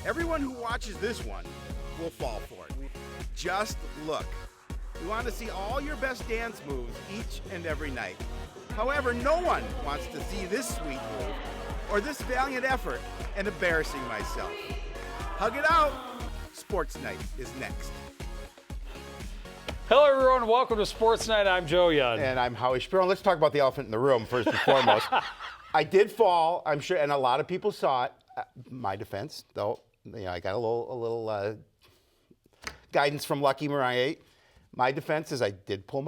Everyone who watches this one will fall for it. Just look. We want to see all your best dance moves each and every night. However, no one wants to see this sweet move or this valiant effort and embarrassing myself. Hug it out. Sports Night is next. Hello, everyone. Welcome to Sports Night. I'm Joe Young. And I'm Howie Spiro. Let's talk about the elephant in the room first and foremost. I did fall, I'm sure, and a lot of people saw it. My defense, though, I got a little guidance from Lucky Mariah. My defense is I did pop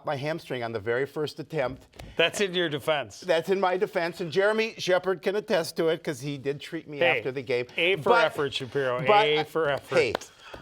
my hamstring on the very first attempt. That's in your defense. That's in my defense, and Jeremy Shepard can attest to it because he did treat me after the game. A for effort, Shapiro. A for effort. Hey,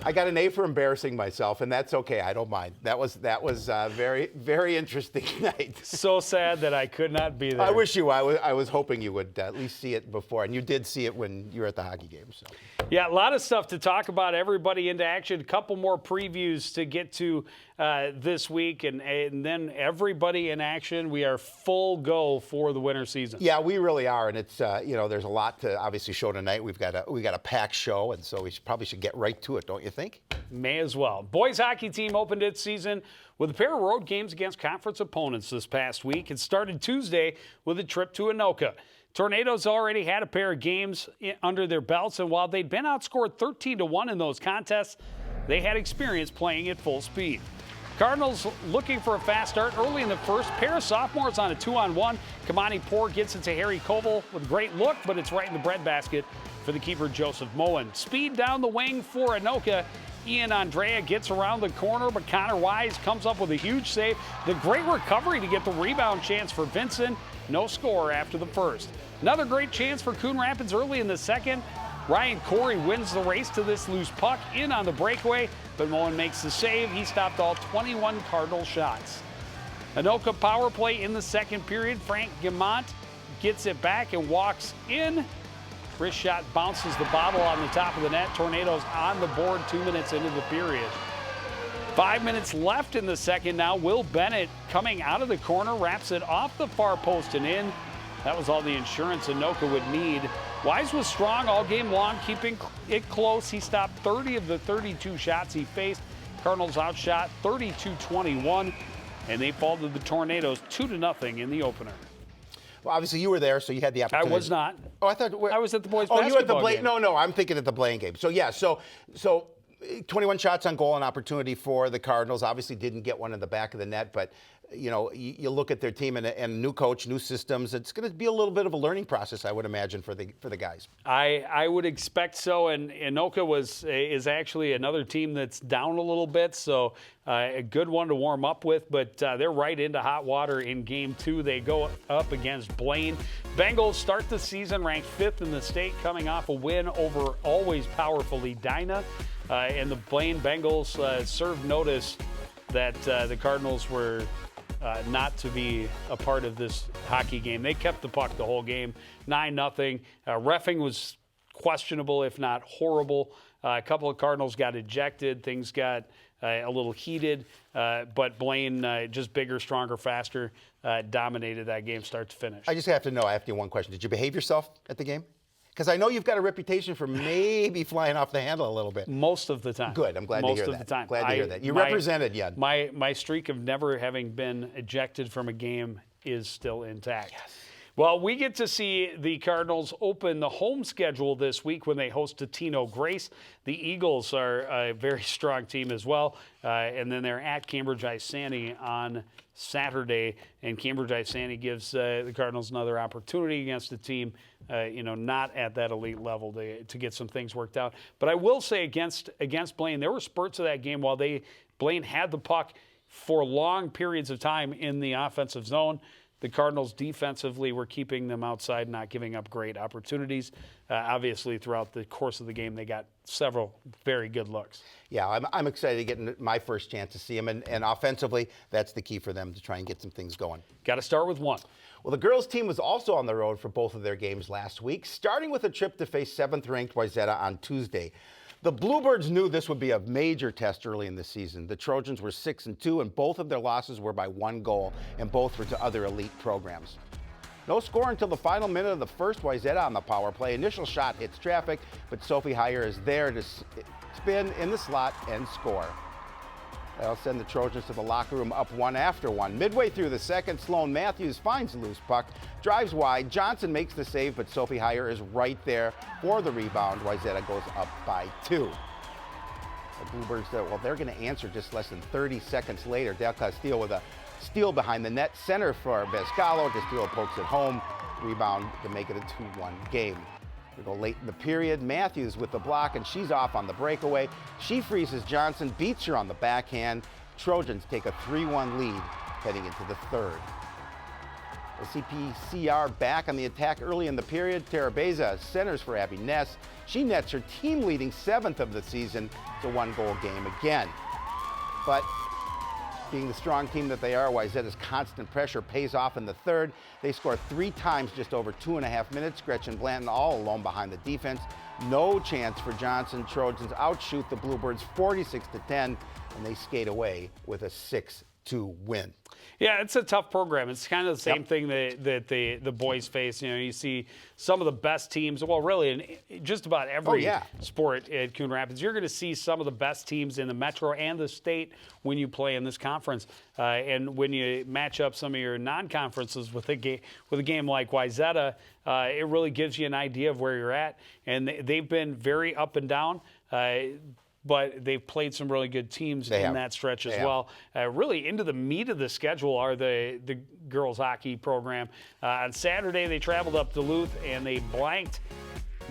I got an A for embarrassing myself, and that's okay. I don't mind. That was a very, very interesting night. So sad that I could not be there. I wish you. I was hoping you would at least see it before, and you did see it when you were at the hockey game. So. Yeah, a lot of stuff to talk about. Everybody into action. A couple more previews to get to this week, and then everybody in action. We are full go for the winter season. Yeah, we really are, and it's there's a lot to obviously show tonight. We've got a packed show, and so we probably should get right to it, don't you think? May as well. Boys hockey team opened its season with a pair of road games against conference opponents this past week. It started Tuesday with a trip to Anoka. Tornadoes already had a pair of games under their belts, and while they'd been outscored 13-1 in those contests, they had experience playing at full speed. Cardinals looking for a fast start early in the first. Pair of sophomores on a 2-on-1. Kamani Poor gets it to Harry Koval with a great look, but it's right in the breadbasket for the keeper, Joseph Moen. Speed down the wing for Anoka. Ian Andrea gets around the corner, but Connor Wise comes up with a huge save. The great recovery to get the rebound chance for Vincent. No score after the first. Another great chance for Coon Rapids early in the second. Ryan Corey wins the race to this loose puck in on the breakaway, but Moen makes the save. He stopped all 21 Cardinal shots. Anoka power play in the second period. Frank Guimont gets it back and walks in. Wrist shot bounces the bottle on the top of the net. Tornadoes on the board 2 minutes into the period. 5 minutes left in the second now. Will Bennett coming out of the corner, wraps it off the far post and in. That was all the insurance Anoka would need. Wise was strong all game long, keeping it close. He stopped 30 of the 32 shots he faced. Cardinals outshot 32-21, and they fall to the Tornadoes 2-0 in the opener. Well, obviously you were there, so you had the opportunity. I was not. Oh, I thought I was at the boys' basketball basketball you at the Blaine? game. No, I'm thinking at the Blaine game. So yeah, so 21 shots on goal, an opportunity for the Cardinals. Obviously didn't get one in the back of the net, but you look at their team and new coach, new systems. It's going to be a little bit of a learning process, I would imagine, for the guys. I would expect so, and Anoka is actually another team that's down a little bit, so a good one to warm up with, but they're right into hot water in Game 2. They go up against Blaine. Bengals start the season ranked 5th in the state, coming off a win over always powerful Edina, and the Blaine Bengals served notice that the Cardinals were not to be a part of this hockey game. They kept the puck the whole game, 9-0. Reffing was questionable, if not horrible. A couple of Cardinals got ejected. Things got a little heated, but Blaine, just bigger, stronger, faster, dominated that game start to finish. I just have to know, I have to you one question. Did you behave yourself at the game? Because I know you've got a reputation for maybe flying off the handle a little bit. Most of the time. Good. I'm glad to hear that. Most of the time. Glad to hear that. You represented, Yen. My streak of never having been ejected from a game is still intact. Yes. Well, we get to see the Cardinals open the home schedule this week when they host Tino Grace. The Eagles are a very strong team as well. And then they're at Cambridge Isani on Saturday. And Cambridge Isani gives the Cardinals another opportunity against a team, not at that elite level to get some things worked out. But I will say against Blaine, there were spurts of that game while Blaine had the puck for long periods of time in the offensive zone. The Cardinals defensively were keeping them outside, not giving up great opportunities. Obviously, throughout the course of the game, they got several very good looks. Yeah, I'm excited to get my first chance to see them. And offensively, that's the key for them to try and get some things going. Got to start with one. Well, the girls' team was also on the road for both of their games last week, starting with a trip to face 7th-ranked Wayzata on Tuesday. The Bluebirds knew this would be a major test early in the season. The Trojans were 6-2, and both of their losses were by 1 goal, and both were to other elite programs. No score until the final minute of the first. Wayzata on the power play. Initial shot hits traffic, but Sophie Heyer is there to spin in the slot and score. That'll send the Trojans to the locker room up 1 after 1. Midway through the second, Sloan Matthews finds the loose puck, drives wide. Johnson makes the save, but Sophie Heyer is right there for the rebound. Wayzata goes up by 2. The Bluebirds, they're going to answer just less than 30 seconds later. Del Castillo with a steal behind the net. Center for Bezcalo. Castillo pokes it home. Rebound to make it a 2-1 game. We go late in the period. Matthews with the block, and she's off on the breakaway. She freezes Johnson, beats her on the backhand. Trojans take a 3-1 lead heading into the third. The CPCR back on the attack early in the period. Terabeza centers for Abby Ness. She nets her team-leading 7th of the season. It's a 1-goal game again. But being the strong team that they are, Wayzata's constant pressure pays off in the third. They score 3 times just over 2.5 minutes. Gretchen Blanton all alone behind the defense. No chance for Johnson. Trojans outshoot the Bluebirds 46-10, and they skate away with a 6-2 win. Yeah, it's a tough program. It's kind of the same thing that the boys face. You know, you see some of the best teams, well, really in just about every sport at Coon Rapids, you're going to see some of the best teams in the Metro and the state when you play in this conference. And when you match up some of your non-conferences with a game like Wayzata, it really gives you an idea of where you're at. And they've been very up and down. But they've played some really good teams in that stretch as well. Really into the meat of the schedule are the girls hockey program. On Saturday, they traveled up Duluth, and they blanked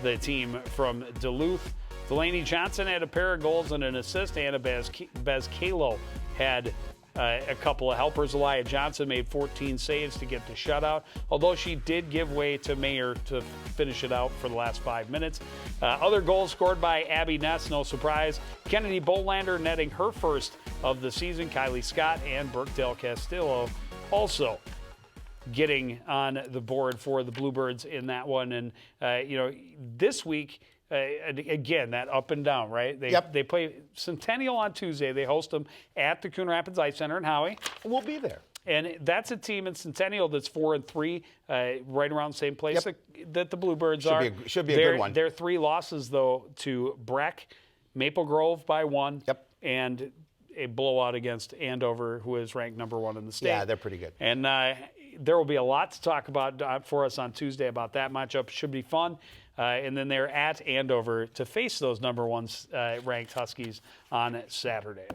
the team from Duluth. Delaney Johnson had a pair of goals and an assist. Anna Bezcalo had a couple of helpers. Elia Johnson made 14 saves to get the shutout, although she did give way to Mayer to finish it out for the last 5 minutes. Other goals scored by Abby Ness, no surprise. Kennedy Bolander netting her first of the season. Kylie Scott and Brooke Del Castillo also getting on the board for the Bluebirds in that one. And, this week, again, that up and down, right? They play Centennial on Tuesday. They host them at the Coon Rapids Ice Center in Howie. We'll be there. And that's a team in Centennial that's 4-3, right around the same place that the Bluebirds are. Should be a good one. Their 3 losses, though, to Breck, Maple Grove by 1, and a blowout against Andover, who is ranked number 1 in the state. Yeah, they're pretty good. And there will be a lot to talk about for us on Tuesday about that matchup. Should be fun. And then they're at Andover to face those number 1 ranked Huskies on Saturday.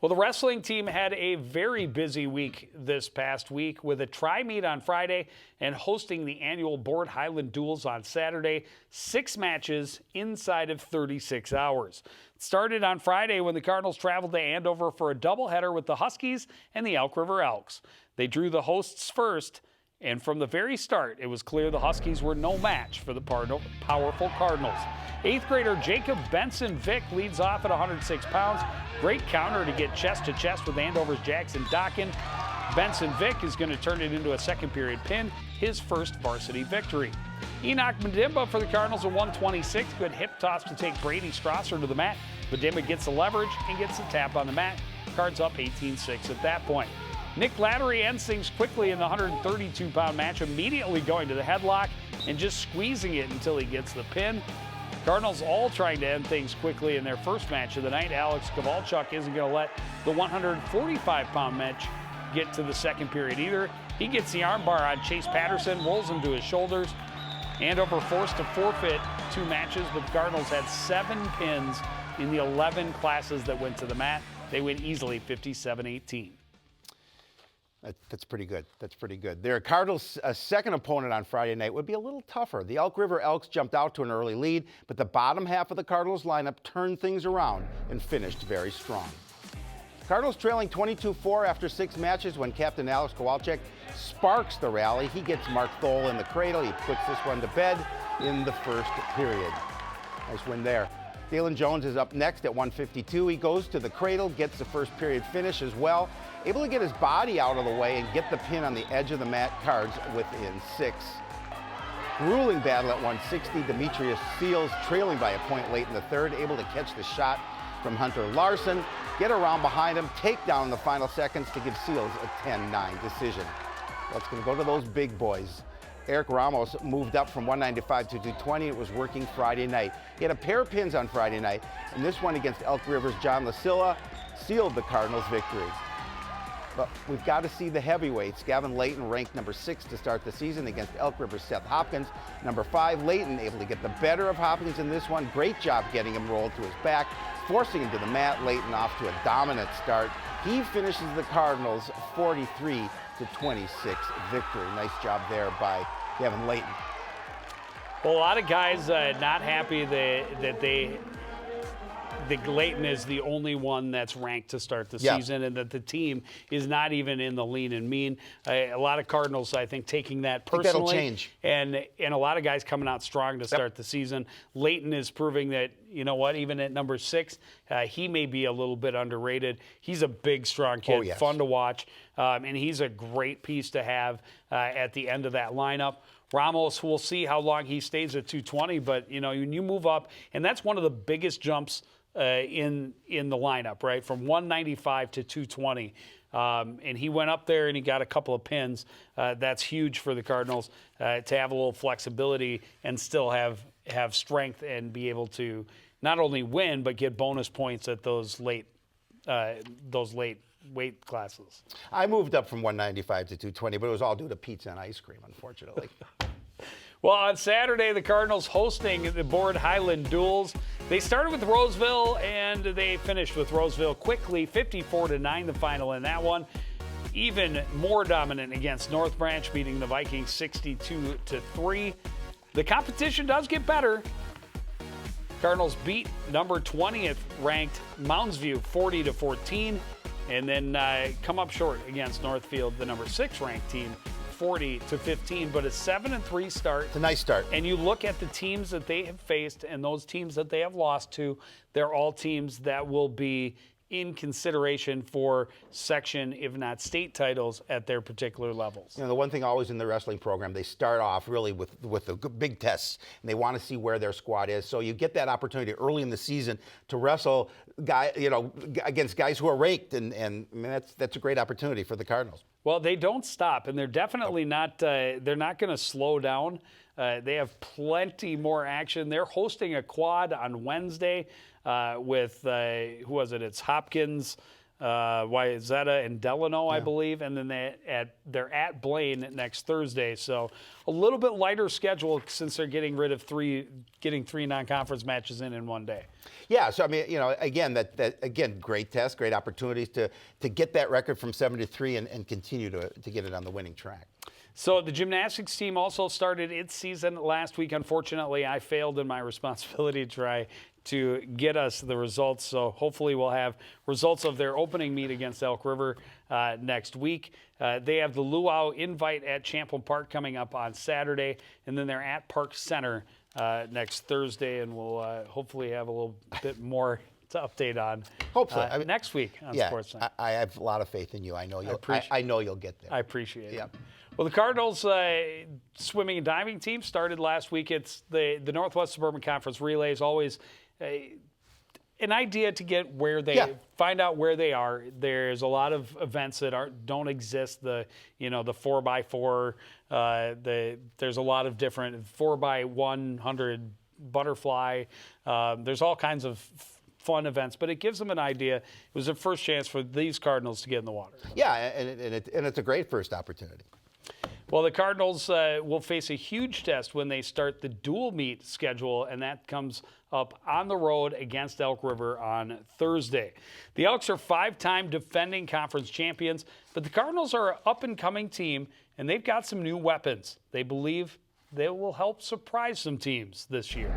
Well, the wrestling team had a very busy week this past week with a tri-meet on Friday and hosting the annual Board Highland Duels on Saturday. 6 matches inside of 36 hours. It started on Friday when the Cardinals traveled to Andover for a doubleheader with the Huskies and the Elk River Elks. They drew the hosts first, and from the very start, it was clear the Huskies were no match for the powerful Cardinals. 8th grader Jacob Benson Vick leads off at 106 pounds. Great counter to get chest to chest with Andover's Jackson Dockin. Benson Vick is going to turn it into a second period pin, his first varsity victory. Enoch Medimba for the Cardinals at 126. Good hip toss to take Brady Strasser to the mat. Medimba gets the leverage and gets the tap on the mat. Cards up 18-6 at that point. Nick Lattery ends things quickly in the 132-pound match, immediately going to the headlock and just squeezing it until he gets the pin. Cardinals all trying to end things quickly in their first match of the night. Alex Kovalchuk isn't going to let the 145-pound match get to the second period either. He gets the armbar on Chase Patterson, rolls him to his shoulders. Andover forced to forfeit 2 matches, but the Cardinals had 7 pins in the 11 classes that went to the mat. They win easily 57-18. That's pretty good. That's pretty good. Their Cardinals' second opponent on Friday night would be a little tougher. The Elk River Elks jumped out to an early lead, but the bottom half of the Cardinals lineup turned things around and finished very strong. Cardinals trailing 22-4 after 6 matches when Captain Alex Kowalczyk sparks the rally. He gets Mark Thole in the cradle. He puts this one to bed in the first period. Nice win there. Dalen Jones is up next at 152. He goes to the cradle, gets the first period finish as well. Able to get his body out of the way and get the pin on the edge of the mat. Cards within 6. Grueling battle at 160. Demetrius Seals trailing by a point late in the third. Able to catch the shot from Hunter Larson. Get around behind him. Take down in the final seconds to give Seals a 10-9 decision. Well, it's going to go to those big boys. Eric Ramos moved up from 195 to 220. It was working Friday night. He had a pair of pins on Friday night, and this one against Elk River's John Lasilla sealed the Cardinals' victory. But we've got to see the heavyweights. Gavin Layton ranked number 6 to start the season against Elk River's Seth Hopkins. Number 5, Layton, able to get the better of Hopkins in this one. Great job getting him rolled to his back, forcing him to the mat. Layton off to a dominant start. He finishes the Cardinals 43-26 victory. Nice job there by Gavin Layton. Well, a lot of guys not happy that Layton is the only one that's ranked to start the season, and that the team is not even in the lean and mean. A lot of Cardinals, I think, taking that personally. That'll change. And a lot of guys coming out strong to start the season. Layton is proving that, you know what, even at number 6, he may be a little bit underrated. He's a big, strong kid, fun to watch, and he's a great piece to have at the end of that lineup. Ramos, we'll see how long he stays at 220, but, you know, when you move up, and that's one of the biggest jumps in the lineup, right, from 195 to 220. And he went up there and he got a couple of pins. That's huge for the Cardinals to have a little flexibility and still have strength and be able to not only win but get bonus points at those late weight classes. I moved up from 195 to 220, but it was all due to pizza and ice cream, unfortunately. Well, on Saturday, the Cardinals hosting the Board Highland Duels. They started with Roseville, and they finished with Roseville quickly, 54-9 the final in that one. Even more dominant against North Branch, beating the Vikings 62-3. The competition does get better. Cardinals beat number 20th ranked Mounds View 40-14, and then come up short against Northfield, the number 6 ranked team, 40-15, but a 7-3 start. It's a nice start. And you look at the teams that they have faced and those teams that they have lost to, they're all teams that will be in consideration for section, if not state titles at their particular levels. You know, the one thing always in the wrestling program, they start off really with the big tests, and they want to see where their squad is. So you get that opportunity early in the season to wrestle against guys who are ranked, and I mean, that's a great opportunity for the Cardinals. Well, they don't stop, and they're definitely not. They're not going to slow down. They have plenty more action. They're hosting a quad on Wednesday with who was it? It's Hopkins, Wyzetta, and Delano, I believe, and then they're at Blaine next Thursday. So a little bit lighter schedule since they're getting rid of three non-conference matches in one day. Yeah, so I mean, you know, again, again, great test, great opportunities to get that record from 7-3 and continue to get it on the winning track. So the gymnastics team also started its season last week. Unfortunately, I failed in my responsibility to try to get us the results. So hopefully we'll have results of their opening meet against Elk River next week. They have the Luau Invite at Champlin Park coming up on Saturday, and then they're at Park Center next Thursday, and we'll hopefully have a little bit more to update on hopefully next week on Sportsnight. I have a lot of faith in you. I know you'll get there. I appreciate it. Yep. Well, the Cardinals swimming and diving team started last week. It's the Northwest Suburban Conference Relays, always an idea to get where they find out where they are. There's a lot of events that don't exist. The 4x4. There's a lot of different 4x100 butterfly. There's all kinds of fun events, but it gives them an idea. It was the first chance for these Cardinals to get in the water. Yeah, and it's a great first opportunity. Well, the Cardinals will face a huge test when they start the dual meet schedule, and that comes up on the road against Elk River on Thursday. The Elks are 5-time defending conference champions, but the Cardinals are an up-and-coming team, and they've got some new weapons. They believe they will help surprise some teams this year.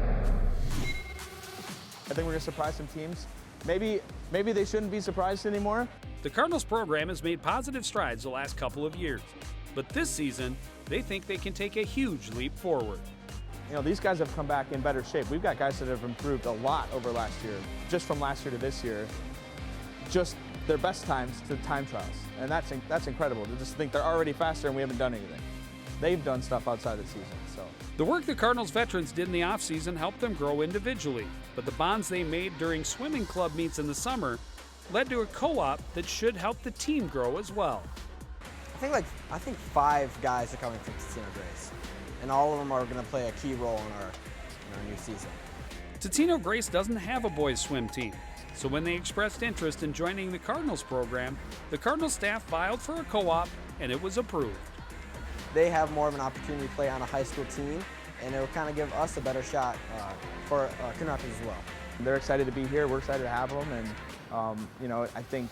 I think we're going to surprise some teams. Maybe they shouldn't be surprised anymore. The Cardinals program has made positive strides the last couple of years, but this season, they think they can take a huge leap forward. You know, these guys have come back in better shape. We've got guys that have improved a lot over last year, just from last year to this year. Just their best times to time trials, and that's incredible. To just think they're already faster and we haven't done anything. They've done stuff outside the season, so. The work the Cardinals veterans did in the offseason helped them grow individually, but the bonds they made during swimming club meets in the summer led to a co-op that should help the team grow as well. I think 5 guys are coming from Totino Grace, and all of them are going to play a key role in our new season. Totino Grace doesn't have a boys swim team, so when they expressed interest in joining the Cardinals program, the Cardinals staff filed for a co-op and it was approved. They have more of an opportunity to play on a high school team, and it'll kind of give us a better shot for Coon Rapids as well. They're excited to be here. We're excited to have them, and you know, I think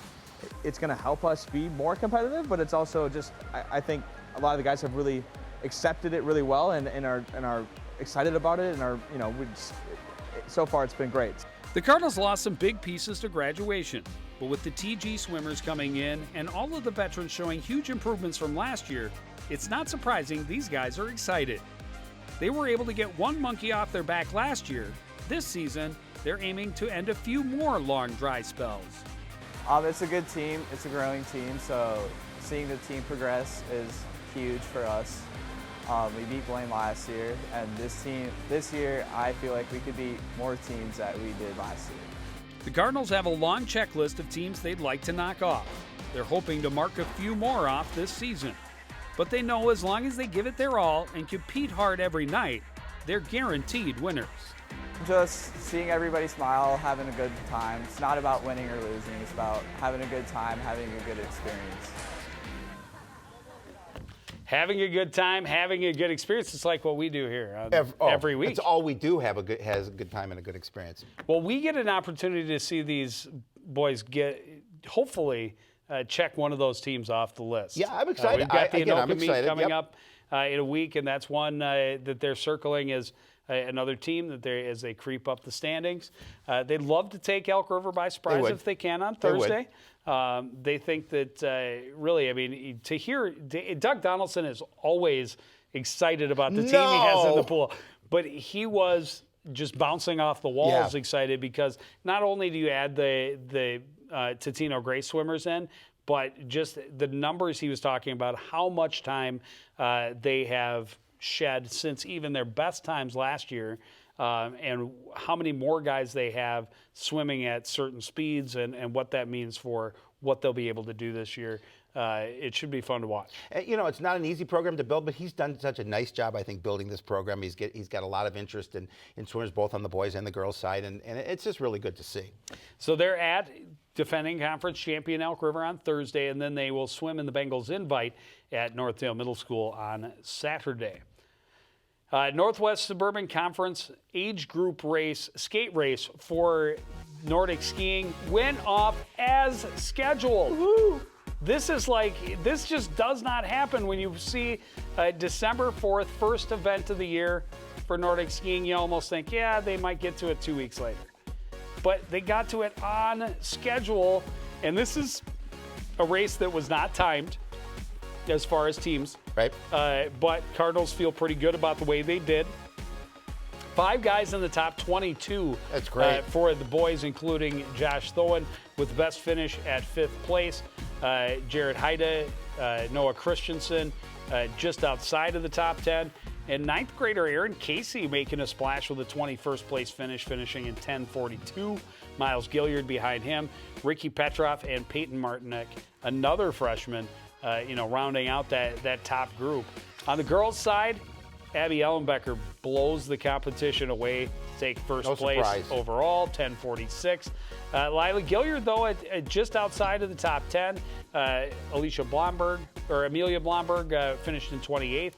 it's going to help us be more competitive. But it's also just, I think a lot of the guys have really accepted it really well, and are excited about it, and are, you know, so far it's been great. The Cardinals lost some big pieces to graduation, but with the TG swimmers coming in and all of the veterans showing huge improvements from last year, it's not surprising these guys are excited. They were able to get one monkey off their back last year. This season, they're aiming to end a few more long dry spells. It's a good team. It's a growing team, so seeing the team progress is huge for us. We beat Blaine last year, and this year, I feel like we could beat more teams that we did last year. The Cardinals have a long checklist of teams they'd like to knock off. They're hoping to mark a few more off this season. But they know as long as they give it their all and compete hard every night, they're guaranteed winners. Just seeing everybody smile, having a good time. It's not about winning or losing. It's about having a good time, having a good experience. Having a good time, having a good experience. It's like what we do here every week. It's all we do has a good time and a good experience. Well, we get an opportunity to see these boys hopefully check one of those teams off the list. Yeah, I'm excited. We've got the I'm Anoka meet excited. coming up in a week, and that's one that they're circling as another team that as they creep up the standings. They'd love to take Elk River by surprise if they can on Thursday. They think that really, I mean, to hear Doug Donaldson is always excited about the team he has in the pool, but he was just bouncing off the walls excited because not only do you add the Totino Grace swimmers in, but just the numbers he was talking about, how much time they have shed since even their best times last year, and how many more guys they have swimming at certain speeds, and what that means for what they'll be able to do this year. It should be fun to watch. You know, it's not an easy program to build, but he's done such a nice job, I think, building this program. He's got a lot of interest in swimmers, both on the boys and the girls side, and it's just really good to see. So they're at defending conference champion Elk River on Thursday, and then they will swim in the Bengals Invite at Northdale Middle School on Saturday. Northwest Suburban Conference age group skate race for Nordic skiing went off as scheduled. Woo-hoo. This just does not happen when you see December 4th, first event of the year for Nordic skiing. You almost think, yeah, they might get to it 2 weeks later. But they got to it on schedule, and this is a race that was not timed as far as teams. Right. But Cardinals feel pretty good about the way they did. 5 guys in the top 22. That's great. For the boys, including Josh Thoen with the best finish at 5th place. Jared Haida, Noah Christensen just outside of the top 10. And 9th grader Aaron Casey making a splash with a 21st place finish, finishing in 10:42. Miles Gilliard behind him. Ricky Petroff and Peyton Martinek, another freshman, rounding out that top group. On the girls' side, Abby Ellenbecker blows the competition away to take first place overall, 10:46. Lila Gilliard, though, at just outside of the top 10. Amelia Blomberg finished in 28th.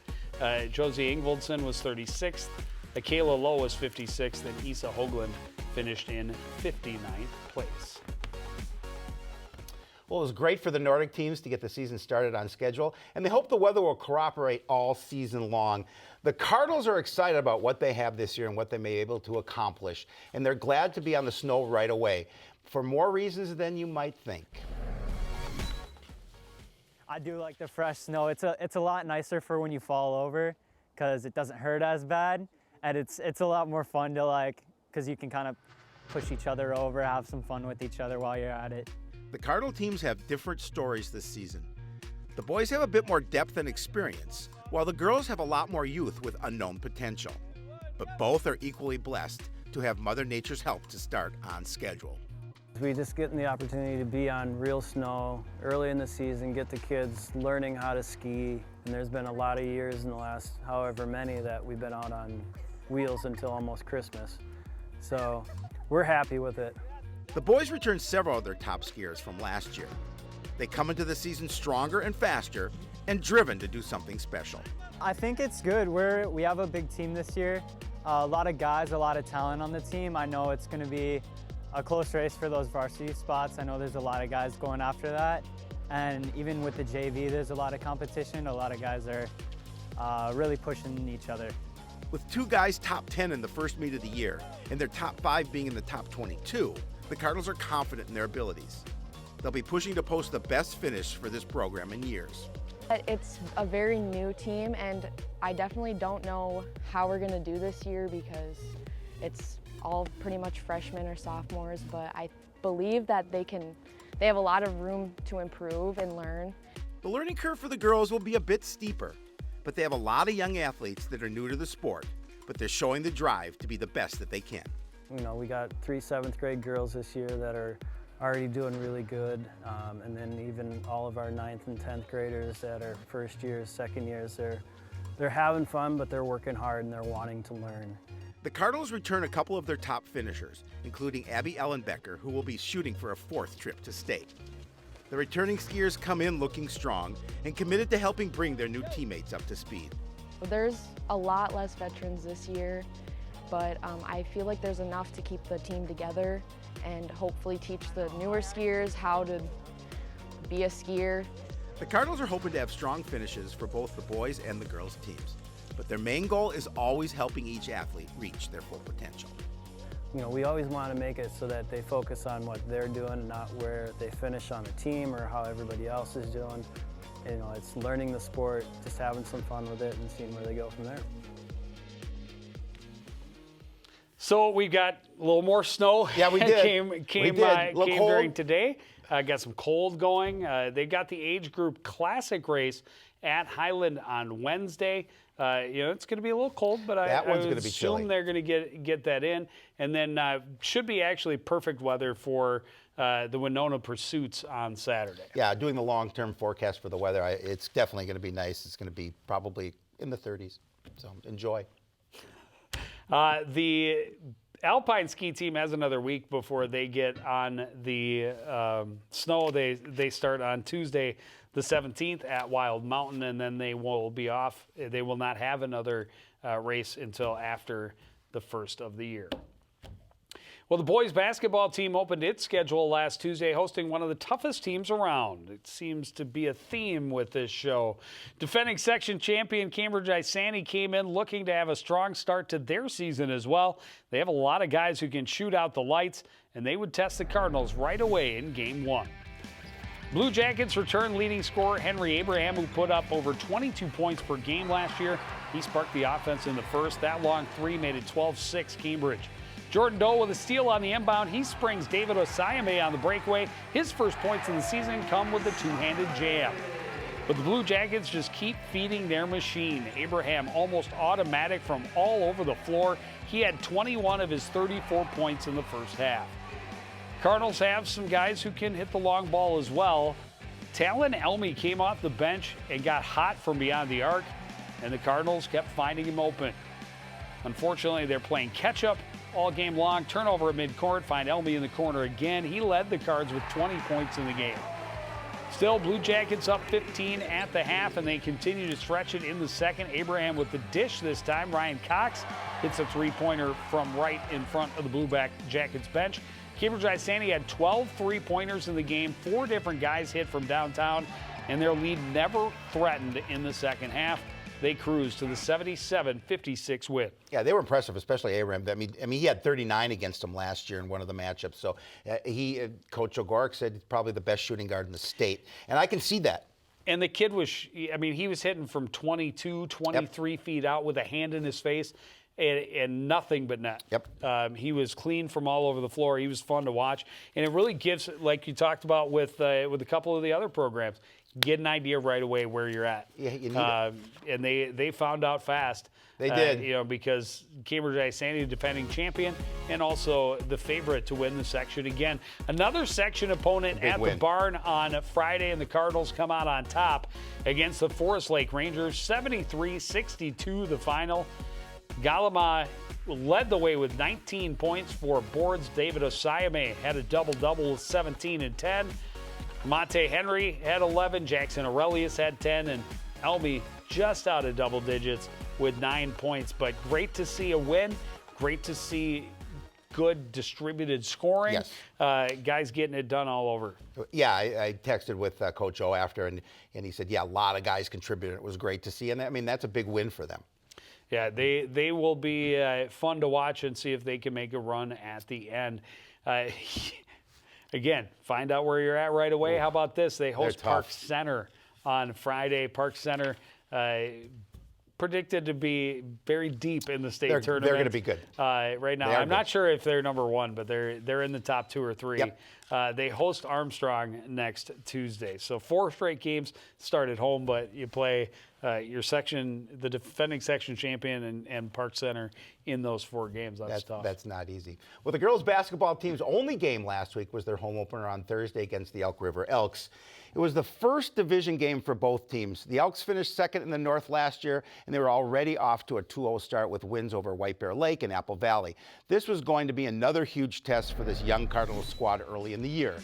Josie Ingvoldson was 36th. Kayla Lowe was 56th. And Issa Hoagland finished in 59th place. Well, it was great for the Nordic teams to get the season started on schedule, and they hope the weather will cooperate all season long. The Cardinals are excited about what they have this year and what they may be able to accomplish, and they're glad to be on the snow right away, for more reasons than you might think. I do like the fresh snow. It's a lot nicer for when you fall over because it doesn't hurt as bad, and it's a lot more fun to because you can kind of push each other over, have some fun with each other while you're at it. The Cardinal teams have different stories this season. The boys have a bit more depth and experience, while the girls have a lot more youth with unknown potential. But both are equally blessed to have Mother Nature's help to start on schedule. We just getting the opportunity to be on real snow early in the season, get the kids learning how to ski. And there's been a lot of years in the last however many that we've been out on wheels until almost Christmas. So we're happy with it. The boys returned several of their top skiers from last year. They come into the season stronger and faster and driven to do something special. I think it's good. We have a big team this year. A lot of guys, a lot of talent on the team. I know it's going to be a close race for those varsity spots. I know there's a lot of guys going after that. And even with the JV, there's a lot of competition. A lot of guys are really pushing each other. With 2 guys top 10 in the first meet of the year and their top 5 being in the top 22, the Cardinals are confident in their abilities. They'll be pushing to post the best finish for this program in years. It's a very new team, and I definitely don't know how we're going to do this year because it's all pretty much freshmen or sophomores, but I believe that they have a lot of room to improve and learn. The learning curve for the girls will be a bit steeper, but they have a lot of young athletes that are new to the sport, but they're showing the drive to be the best that they can. You know, we got 3 7th grade girls this year that are already doing really good, and then even all of our 9th and 10th graders that are first years, second years, they're having fun, but they're working hard and they're wanting to learn. The Cardinals return a couple of their top finishers, including Abby Ellenbecker, who will be shooting for a 4th trip to state. The returning skiers come in looking strong and committed to helping bring their new teammates up to speed. There's a lot less veterans this year, but I feel like there's enough to keep the team together and hopefully teach the newer skiers how to be a skier. The Cardinals are hoping to have strong finishes for both the boys and the girls teams, but their main goal is always helping each athlete reach their full potential. You know, we always want to make it so that they focus on what they're doing, not where they finish on the team or how everybody else is doing. You know, it's learning the sport, just having some fun with it and seeing where they go from there. So we've got a little more snow. Yeah, we did. came during today. Got some cold going. They got the age group classic race at Highland on Wednesday. It's going to be a little cold, but I would assume they're going to get that in. And then should be actually perfect weather for the Winona Pursuits on Saturday. Yeah, doing the long-term forecast for the weather, it's definitely going to be nice. It's going to be probably in the 30s, so enjoy. The Alpine ski team has another week before they get on the snow. They start on Tuesday, the 17th at Wild Mountain, and then they will be off. They will not have another race until after the first of the year. Well, the boys basketball team opened its schedule last Tuesday, hosting one of the toughest teams around. It seems to be a theme with this show. Defending section champion Cambridge Isani came in looking to have a strong start to their season as well. They have a lot of guys who can shoot out the lights, and they would test the Cardinals right away in Game 1. Blue Jackets return leading scorer Henry Abraham, who put up over 22 points per game last year. He sparked the offense in the first. That long three made it 12-6 Cambridge. Jordan Doe with a steal on the inbound. He springs David Osayame on the breakaway. His first points of the season come with the two-handed jam. But the Blue Jackets just keep feeding their machine. Abraham almost automatic from all over the floor. He had 21 of his 34 points in the first half. Cardinals have some guys who can hit the long ball as well. Talon Elmy came off the bench and got hot from beyond the arc, and the Cardinals kept finding him open. Unfortunately, they're playing catch-up all game long. Turnover at midcourt, find Elmy in the corner again. He led the Cards with 20 points in the game. Still, Blue Jackets up 15 at the half, and they continue to stretch it in the second. Abraham with the dish this time. Ryan Cox hits a three-pointer from right in front of the Blue Jackets bench. Cambridge Isani had 12 three-pointers in the game. 4 different guys hit from downtown, and their lead never threatened in the second half. They cruised to the 77-56 win. Yeah, they were impressive, especially Abraham. I mean, he had 39 against them last year in one of the matchups. So Coach O'Gorick said he's probably the best shooting guard in the state, and I can see that. And the kid was, he was hitting from 22, 23 feet out with a hand in his face and nothing but net. Yep. He was clean from all over the floor. He was fun to watch, and it really gives, like you talked about with a couple of the other programs, get an idea right away where you're at. Yeah, you need it. And they found out fast. They did. Because Cambridge Isani, defending champion, and also the favorite to win the section again. Another section opponent at the barn on Friday, and the Cardinals come out on top against the Forest Lake Rangers, 73-62 the final. Galama led the way with 19 points for boards. David Osayame had a double-double with 17 and 10. Monte Henry had 11. Jackson Aurelius had 10. And Elmy just out of double digits with 9 points. But great to see a win. Great to see good distributed scoring. Yes. Guys getting it done all over. Yeah, I texted with Coach O after, and he said, yeah, a lot of guys contributed. It was great to see. And I mean, that's a big win for them. Yeah, they will be fun to watch and see if they can make a run at the end. Again, find out where you're at right away. How about this? They host Park Center on Friday. Park Center predicted to be very deep in the state tournament. They're going to be good. Right now, I'm not sure if they're number one, but they're in the top 2 or 3. Yep. They host Armstrong next Tuesday. So 4 straight games start at home, but you play your section, the defending section champion, and Park Center in those 4 games. That's tough. That's not easy. Well, the girls basketball team's only game last week was their home opener on Thursday against the Elk River Elks. It was the first division game for both teams. The Elks finished second in the North last year, and they were already off to a 2-0 start with wins over White Bear Lake and Apple Valley. This was going to be another huge test for this young Cardinals squad early in the year.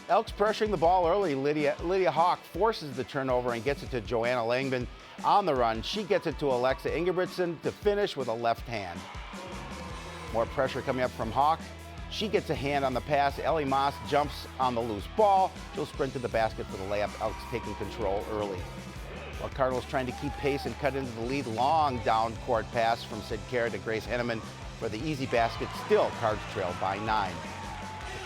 Elks pressuring the ball early. Lydia Hawk forces the turnover and gets it to Joanna Langman on the run. She gets it to Alexa Ingebrigtsen to finish with a left hand. More pressure coming up from Hawk. She gets a hand on the pass. Ellie Moss jumps on the loose ball. She'll sprint to the basket for the layup. Elks taking control early. While Cardinals trying to keep pace and cut into the lead, long down court pass from Sid Kerr to Grace Henneman for the easy basket. Still, Cards trail by 9.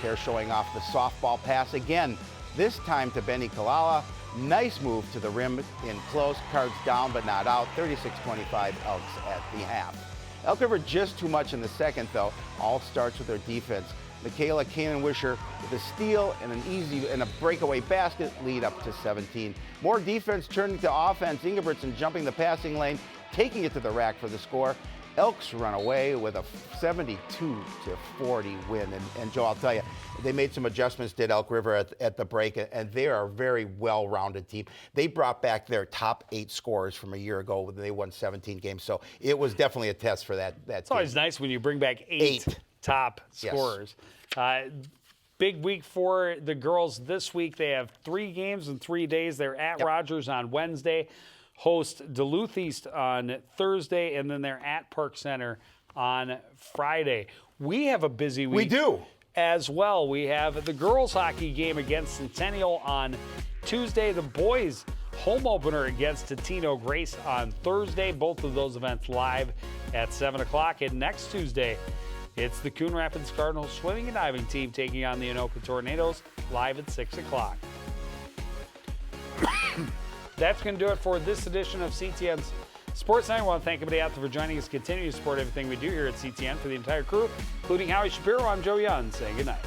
Kerr showing off the softball pass again, this time to Benny Kalala. Nice move to the rim in close. Cards down but not out. 36-25 Elks at the half. Elk River just too much in the second, though. All starts with their defense. Michaela Kanan-Wisher with a steal and a breakaway basket lead up to 17. More defense turning to offense. Ingebrigtsen jumping the passing lane, taking it to the rack for the score. Elks run away with a 72-40 win. And Joe, I'll tell you, they made some adjustments, did Elk River at the break, and they are a very well-rounded team. They brought back their top 8 scorers from a year ago when they won 17 games. So it was definitely a test for that It's team. always nice when you bring back 8 top scorers. Big week for the girls this week. They have 3 games in 3 days. They're at Rogers on Wednesday, host Duluth East on Thursday, and then they're at Park Center on Friday. We have a busy week. We do. As well. We have the girls hockey game against Centennial on Tuesday. The boys home opener against Totino Grace on Thursday. Both of those events live at 7 o'clock. And next Tuesday, it's the Coon Rapids Cardinals swimming and diving team taking on the Anoka Tornadoes live at 6 o'clock. That's going to do it for this edition of CTN's Sportsnight. I want to thank everybody out there for joining us. Continue to support everything we do here at CTN. For the entire crew, including Howie Shapiro, I'm Joe Young saying good night.